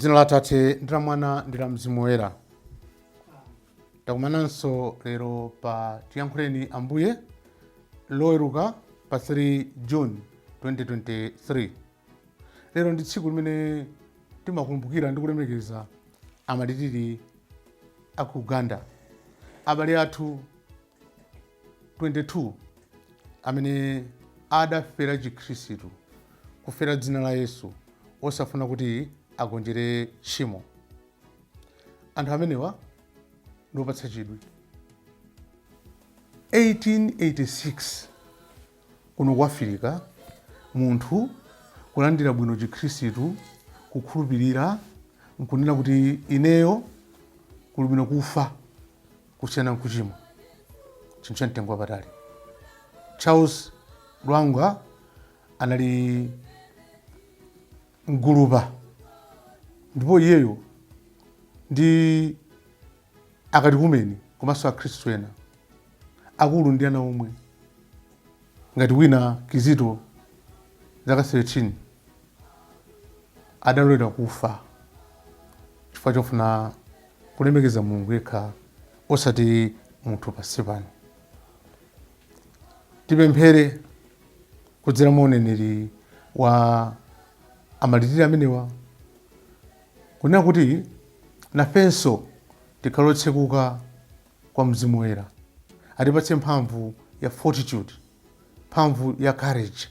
M'dzina la Atate ndi la Mwana ndi la Mzimu Woyera. Takumananso lero pa Tiyankhuleni Ambuye loweruka pa 3 June 2023. Lero ndi tsiku limene timakumbukira ndi kulemekeza Amalitiri a ku Uganda. Abale athu 22 amene adafera Chikhristu, kufera dzina la Yesu, osafuna kuti agonjere tchimo. Anthu amenewa ndiopatsa chidwi. 1886 kuno ku Afirika, munthu kulandira bwino Chikhristu, kukhulupirira, nkunena kuti ineyo kuli bwino kufa kusiyana nkuchimo. Chinthu cha mtengo wapatali. Charles Lwanga anali mgulupa, ndipo iyeyo ndi akatikumeni komanso akhristu ena akulu ndi ana omwe, ngati wina Kizito zaka 13 adalolera kufa chifukwa chofuna kulemekeza Mulungu yekha osati munthu pansi pano. Tipemphere kudzera mwa uneneri wa Amalitiri amenewa, kunena kuti nafenso tikhale otsekuka kwa Mzimu Woyera, atipatse mphamvu ya fortitude, mphamvu ya courage,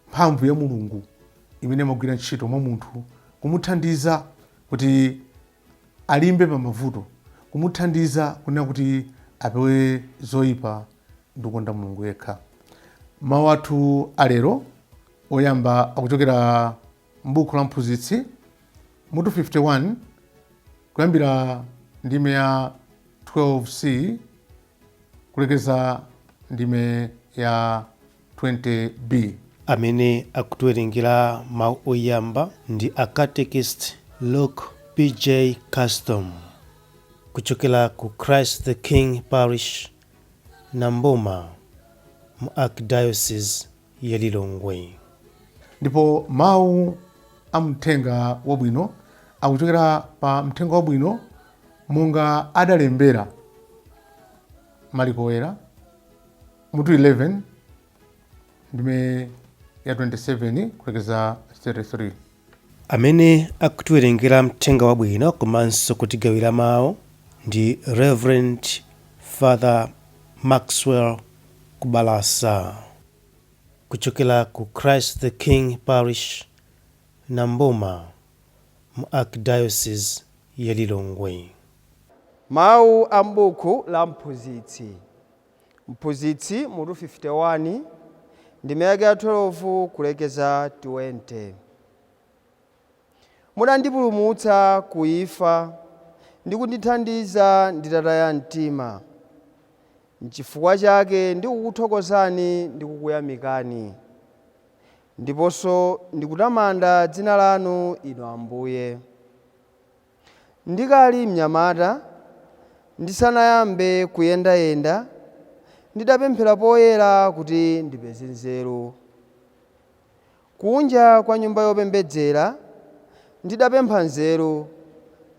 mphamvu ya Mulungu imene imagwira ntchito mwa munthu, kumuthandiza kuti alimbe pa mavuto, kumuthandiza kunena kuti apewe zoyipa ndi kukonda Mulungu yekha. Mawu athu alero oyamba akuchokera m'buku la Mphunzitsi mutu 51 kuyambira ndime ya 12C kulekeza ndime ya 20B. Amene akutiwerengera mawu oyamba ndi Catechist Luke PJ Custom kuchokera ku Christ the King Parish, Namboma, mu Archdiocese ya Lilongwe. Ndipo mawu a mthenga wabwino akuchokera pa mthenga wabwino monga adalembera Mariko Woyera mutu 11 ndime ya 27 kulekeza 33. Amene akutiwerengera mthenga wabwino komanso kutigawira mawu ndi Reverend Father Maxwell Kubalasa kuchokera ku Christ the King Parish, Namboma, mu Archdiocese ya Lilongwe. Mawu a m'buku la Mphunzitsi. Mphunzitsi mutu 51 ndime ya 12 kulekeza 20. Munandipulumutsa ku imfa ndi kundithandiza nditataya mtima. N'chifukwa chake ndikukuthokozani ndi kukuyamikani. Ndiponso ndikutamanda dzina lanu, Inu Ambuye. Ndikali mnyamata, ndisanayambe kuyendayenda, ndidapemphera poyera kuti ndipeze nzeru. Kunja kwa nyumba yopembedzera ndidapempha nzeru,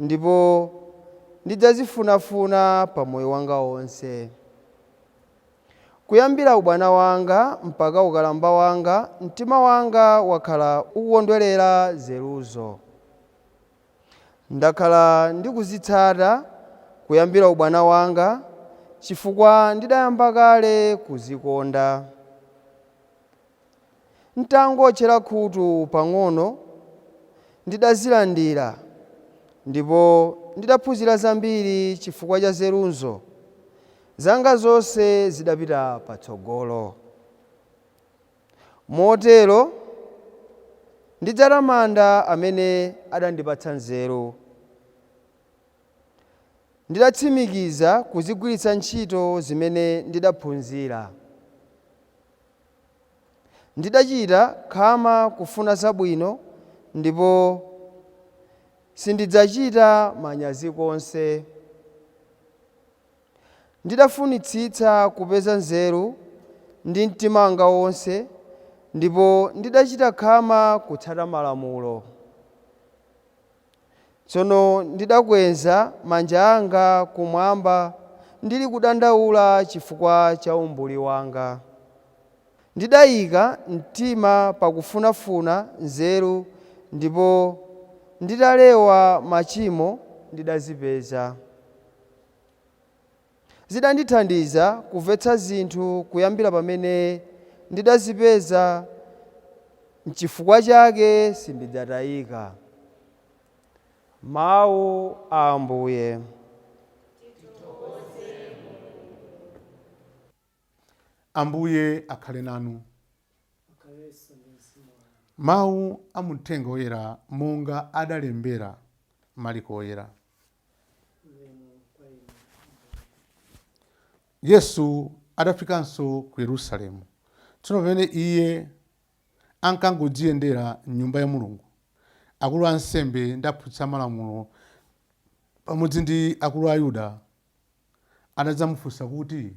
ndipo ndidzazifunafuna pa moyo wanga wonse. Kuyambira ubwana wanga mpaka ukalamba wanga, mtima wanga wakhala ukukondwerera nzeruzo. Ndakhala ndikuzitsata kuyambira ubwana wanga, chifukwa ndidayamba kale kuzikonda. Ntangotchera khutu pang'ono, ndidazilandira, ndipo ndidaphunzira zambiri chifukwa cha nzeruzo. Zanga zonse zidapita patsogolo. Motero ndidzatamanda amene adandipatsa nzeru. Ndidatsimikiza kuzigwiritsa ntchito zimene ndidaphunzira. Ndidachita khama kufuna zabwino, ndipo sindidzachita manyazi konse. Ndidafunitsitsa kupeza nzeru ndi mtima wanga wonse, ndipo ndidachita khama kutsata malamulo. Tsono ndidakweza manja anga kumwamba ndili kudandaula chifukwa cha umbuli wanga. Ndidayika mtima pakufunafuna nzeru, ndipo ndidalewa machimo ndidazipeza. Zidandithandiza kumvetsa zinthu kuyambira pamene ndidazipeza, n'chifukwa chake sindidzatayika. Mawu a Ambuye. Ambuye akhale nanu. Mawu a muthenga woyera monga adalembera Mariko woyera. Yesu adafikanso ku Yerusalemu. Tsono pamene iye ankangodziyendera m'nyumba ya Mulungu, akulu a ansembe ndi aphunzitsi amalamulo pamodzi ndi akulu a Ayuda anadzamufunsa kuti,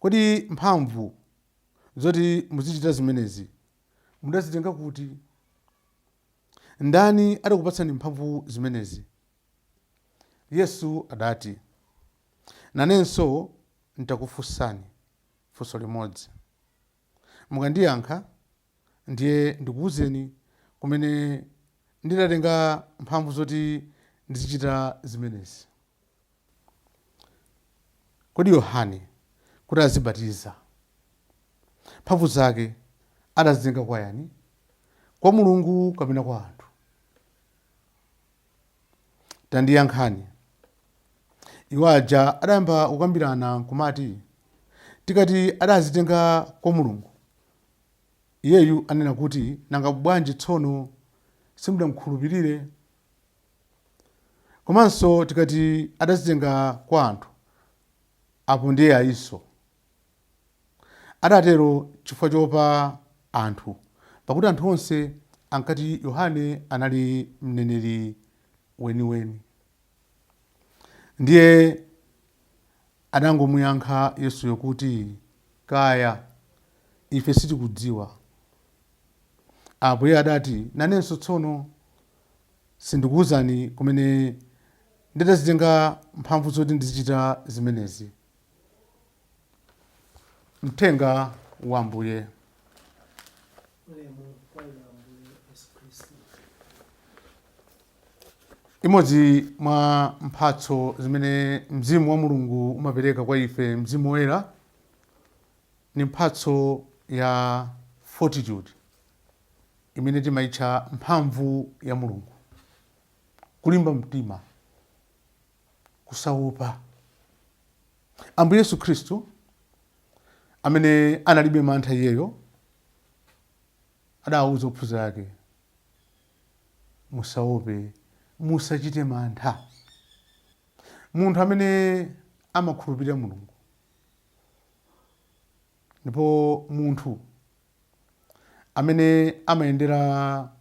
kodi mphamvu zoti muzichita zimenezi mudazitenga kuti? Ndani adakupatsani mphamvu zimenezi? Yesu adati, nanenso nditakufunsani funso limodzi. Mukandiyankha ndiye ndikuwuzeni kumene ndidatenga mphamvu zoti ndizichita zimenezi. Kodi Yohane kuti azibatiza, mphamvu zake adazitenga kwa yani? Kwa Mulungu kapena kwa anthu? Tandiyankhani. Iwo aja adayamba kukambirana kumati, tikati adazitenga kwa Mulungu, iyeyu anena kuti nanga bwanji tsono simudamukhulupirire? Komanso tikati adazitenga kwa anthu, apo ndiye ayinso. Adatero chifukwa choopa anthu, pakuti anthu onse ankati Yohane anali mneneri weniweni. Ndiye adangomuyankha Yesuyo kuti, kaya ife sitikudziwa. Apo iye adati, nanenso tsono sindikuwuzani kumene ndidazitenga mphamvu zoti ndizichita zimenezi. Mthenga wa Ambuye. Imodzi mwa mphatso zimene Mzimu wa Mulungu umapereka kwa ife, Mzimu woyera, ni mphatso ya fortitude, imene timayitcha mphamvu ya Mulungu. Kulimba mtima, kusaopa. Ambuye Yesu Khristu, amene analibe mantha iyeyo, adawuza ophunzira ake, musaope, musachite mantha. Munthu amene amakhulupirira Mulungu, ndipo munthu amene amayendera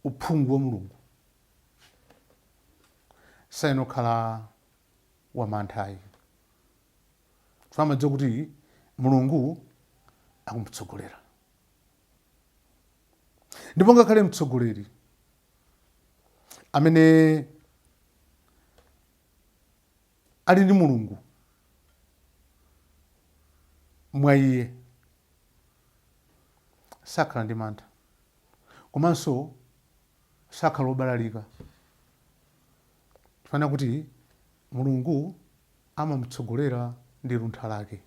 uphungu wa Mulungu, sayenera kukhala wamanthayi. Amadziwa kuti Mulungu akumutsogolera. Ndipo ngakhale mtsogoleri amene ali ndi Mulungu mwa iye, sakhala ndi mantha, komanso sakhala obalalika. Tifanira kuti Mulungu amamutsogolera ndi luntha lake.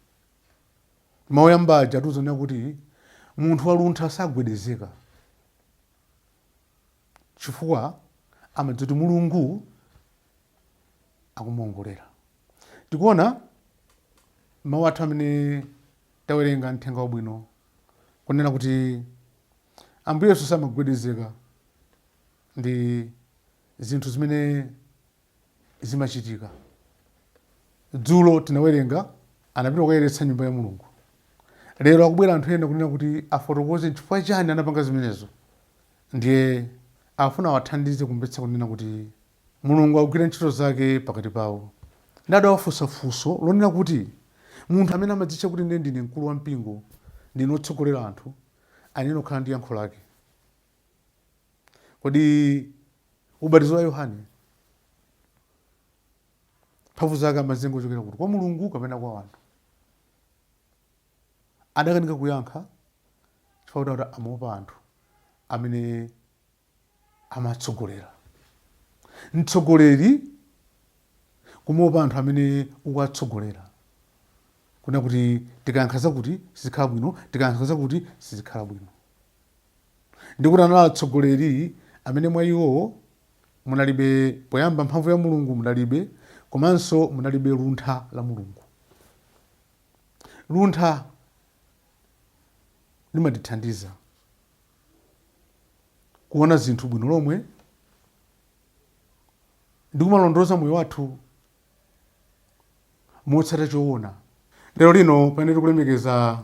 Mawu ambaja atuzonera kuti munthu waluntha sagwedezeka, chifukwa amadziwa kuti Mulungu akumuongolera. Tikuona mawu athu amene tawerenga mthenga wabwino kunena kuti Ambuye Yesu samagwedezeka ndi zinthu zimene zimachitika. Dzulo tinawerenga anapita kukayeretsa nyumba ya Mulungu. Lero akubwera anthu ena kunena kuti afotokoze chifukwa chani anapanga zimenezo. Ndiye afuna awathandize kumvetsa kunena kuti Mulungu akugwira ntchito zake pakati pawo. Ndadawafunsa funso lonena kuti munthu amene amadzitcha kuti ndine mkulu wa mpingo, ndine otsogolera anthu, ayenera kukhala ndi yankho lake. Kodi ubatizo wa Yohane mphamvu zake amazenga ochokera kuti kwa Mulungu kapena kwa wanthu. Adakanika kuyankha chifukwa kuti amaopa anthu amene amatsogolera. Mtsogoleri kumaopa anthu amene ukuwatsogolera, kuna kuti tikayankha zakuti sizikhala bwino, tikayankha zakuti sizikhala bwino. Ndikuti anali atsogoleri amene mwa iwo munalibe poyamba mphamvu ya Mulungu munalibe, komanso munalibe luntha la Mulungu. Luntha limatithandiza kuona zinthu bwino lomwe ndi kumalondoza moyo wathu motsata choona. Lero lino pamene tikulemekeza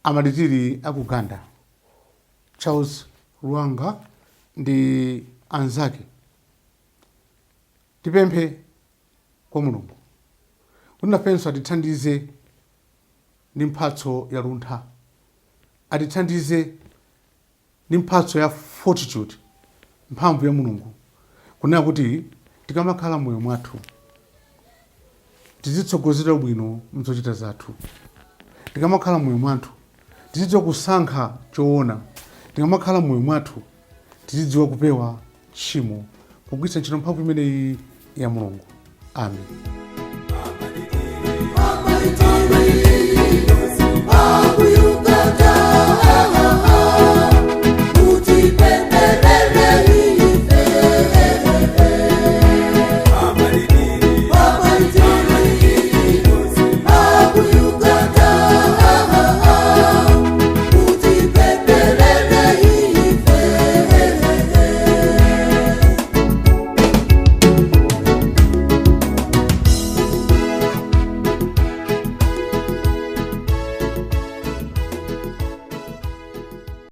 Amalitiri a Uganda, Charles Lwanga ndi anzake, tipemphe kwa Mulungu kuti nafenso atithandize ndi mphatso ya luntha, atithandize ndi mphatso ya fortitude, mphamvu ya Mulungu, kunena kuti tikamakhala moyo mwathu tizitsogozera bwino mzochita zathu. Tikamakhala moyo mwathu tizidziwa kusankha choona. Tikamakhala moyo mwathu tizidziwa kupewa tchimo, kugwiritsa ntchito mphamvu imeneyi ya Mulungu. Amen.